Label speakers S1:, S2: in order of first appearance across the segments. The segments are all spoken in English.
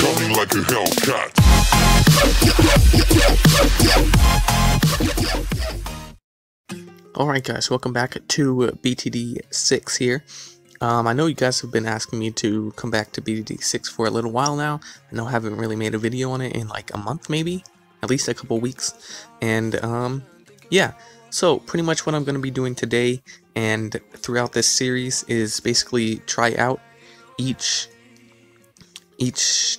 S1: coming like a Hellcat.
S2: Alright guys, welcome back to BTD 6 here. I know you guys have been asking me to come back to BTD 6 for a little while now. I know I haven't really made a video on it in like a month maybe, at least a couple weeks. And yeah, so pretty much what I'm going to be doing today and throughout this series is basically try out each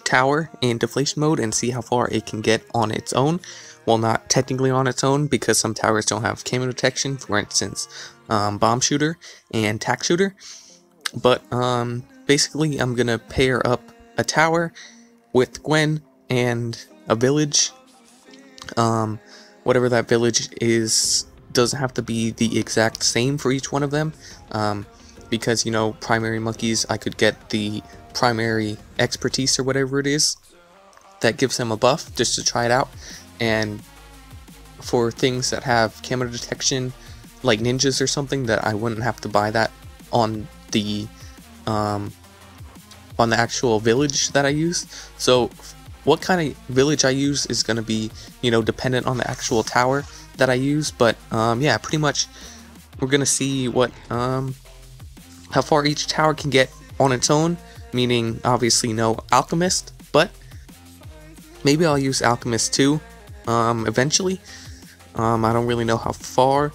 S2: tower in deflation mode and see how far it can get on its own. Well, not technically on its own, because some towers don't have camo detection, for instance, bomb shooter and tack shooter. But basically I'm gonna pair up a tower with Gwen and a village. Whatever that village is doesn't have to be the exact same for each one of them, because, you know, primary monkeys, I could get the primary expertise or whatever it is that gives them a buff just to try it out. And for things that have camo detection, like ninjas or something, that I wouldn't have to buy that on the actual village that I use. So what kind of village I use is going to be, you know, dependent on the actual tower that I use. But yeah, pretty much we're gonna see what how far each tower can get on its own, meaning obviously no alchemist, but maybe I'll use alchemist too eventually. I don't really know how far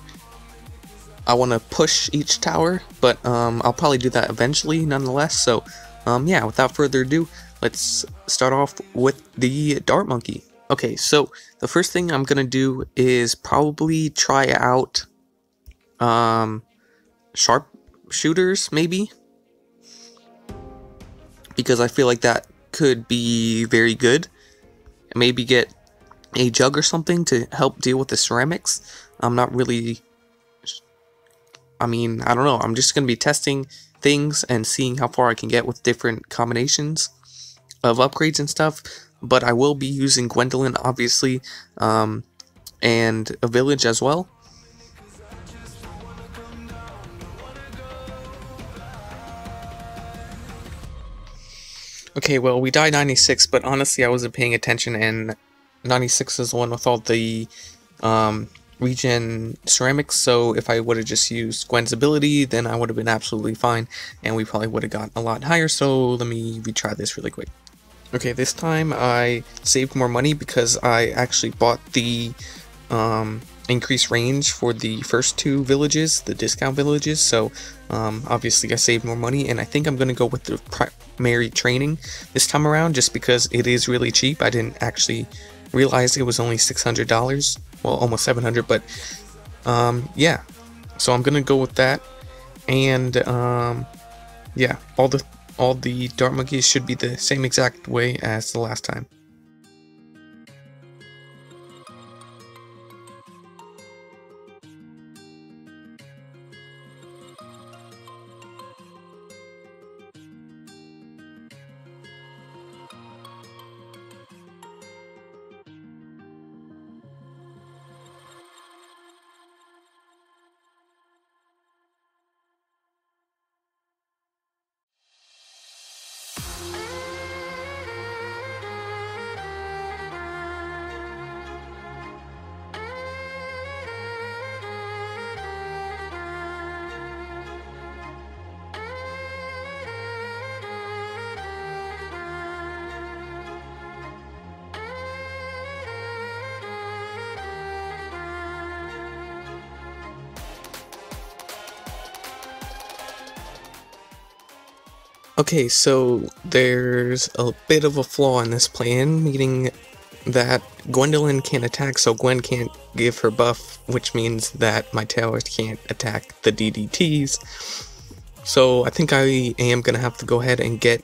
S2: I want to push each tower, but I'll probably do that eventually nonetheless. So yeah, without further ado, let's start off with the dart monkey. Okay, so the first thing I'm gonna do is probably try out sharp shooters maybe, because I feel like that could be very good. Maybe get a jug or something to help deal with the ceramics. I'm not really, I mean, I don't know, I'm just going to be testing things and seeing how far I can get with different combinations of upgrades and stuff. But I will be using Gwendolyn, obviously, and a village as well. Okay, well, we died 96, but honestly I wasn't paying attention, and 96 is the one with all the regen ceramics, so if I would have just used Gwen's ability, then I would have been absolutely fine, and we probably would have gotten a lot higher. So let me retry this really quick. Okay, this time I saved more money because I actually bought the increased range for the first two villages, the discount villages, so obviously I saved more money, and I think I'm going to go with the primary training this time around just because it is really cheap. I didn't actually realize it was only $600, well, almost 700, but yeah, so I'm going to go with that. And yeah, all the dart monkeys should be the same exact way as the last time. Okay, so there's a bit of a flaw in this plan, meaning that Gwendolyn can't attack, so Gwen can't give her buff, which means that my towers can't attack the DDTs. So I think I am going to have to go ahead and get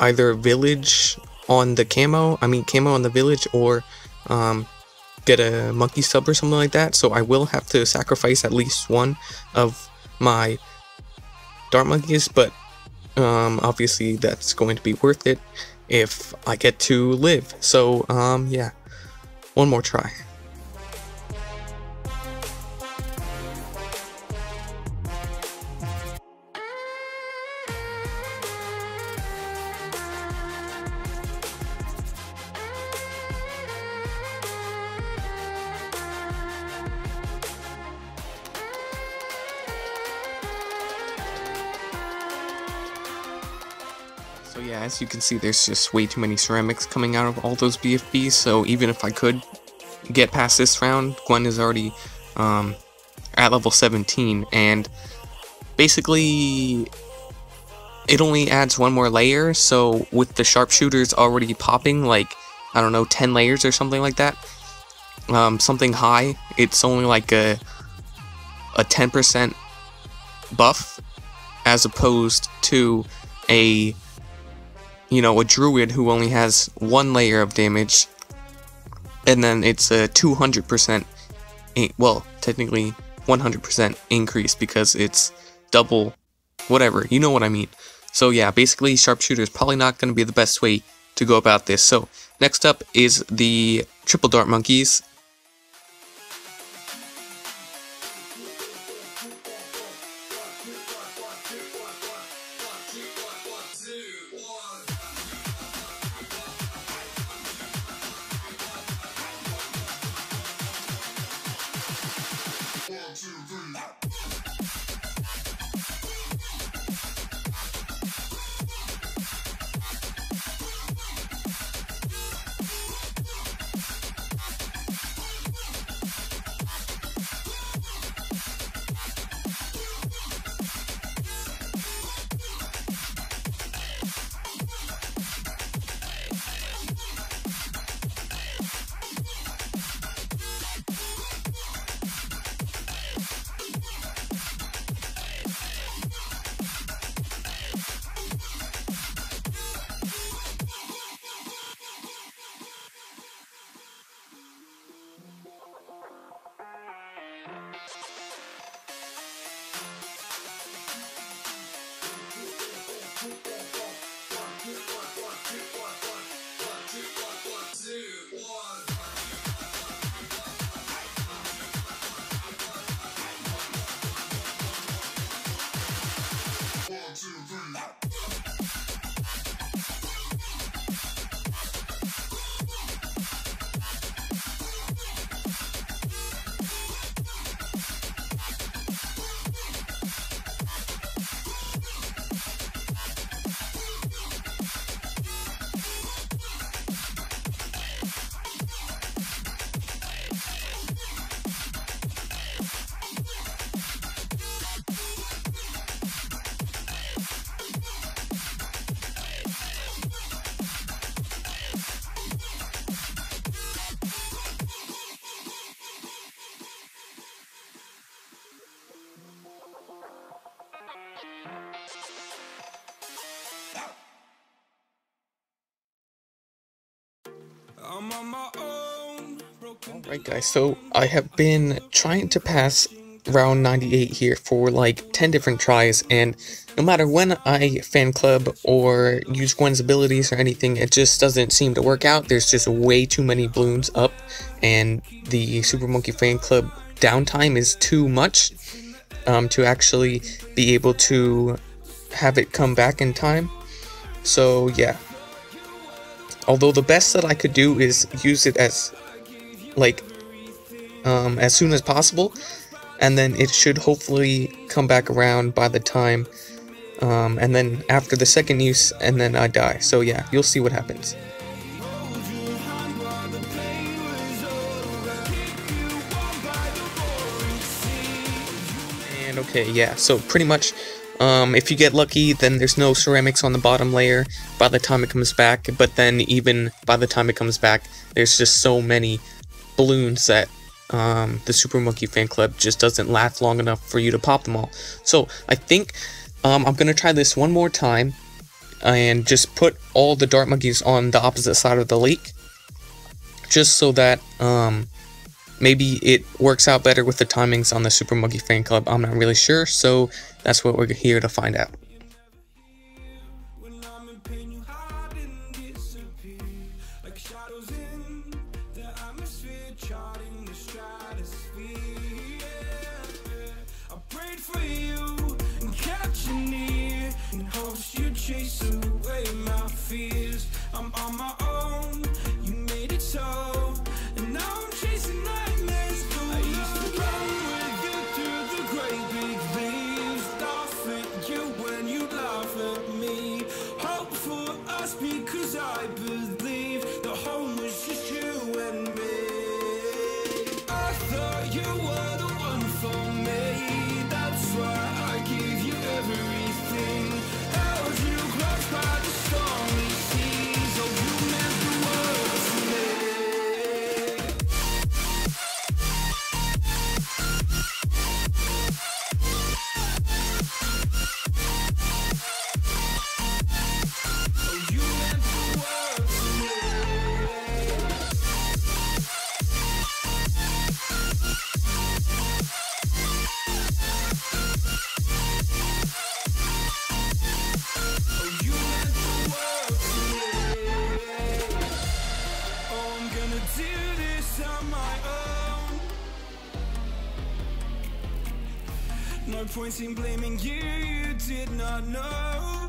S2: either a village on the camo on the village, or get a monkey sub or something like that. So I will have to sacrifice at least one of my dart monkeys, but obviously that's going to be worth it if I get to live. So yeah, one more try. yeah, as you can see, there's just way too many ceramics coming out of all those BFBs, so even if I could get past this round, Gwen is already at level 17, and basically it only adds one more layer, so with the sharpshooters already popping, like, I don't know, 10 layers or something like that, something high, it's only like a 10% buff, as opposed to a druid who only has one layer of damage, and then it's a 200%, well, technically 100% increase because it's double, whatever, you know what I mean. So yeah, basically sharpshooter is probably not going to be the best way to go about this. So next up is the triple dart monkeys. Alright guys, so I have been trying to pass round 98 here for like 10 different tries, and no matter when I fan club or use Gwen's abilities or anything, it just doesn't seem to work out. There's just way too many Bloons up, and the Super Monkey fan club downtime is too much to actually be able to have it come back in time. So yeah, although the best that I could do is use it as like as soon as possible, and then it should hopefully come back around by the time and then after the second use, and then I die. So yeah, you'll see what happens. And okay, yeah, so pretty much if you get lucky, then there's no ceramics on the bottom layer by the time it comes back, but then even by the time it comes back, there's just so many Bloons that the Super Monkey fan club just doesn't last long enough for you to pop them all. So I think I'm gonna try this one more time and just put all the dart monkeys on the opposite side of the lake, just so that maybe it works out better with the timings on the Super Monkey fan club. I'm not really sure, so that's what we're here to find out.
S1: Chase away my fears. I'm on my own. You made it so, and now I'm chasing nightmares. I used to run with you through the great big leaves, laugh at you when you laugh at me. Hope for lost because I believed the home was just you and me. I thought you were the one for me, that's why I gave you everything. Held you close by the stormy seas, oh you meant the world to me. No point in blaming you, you did not know.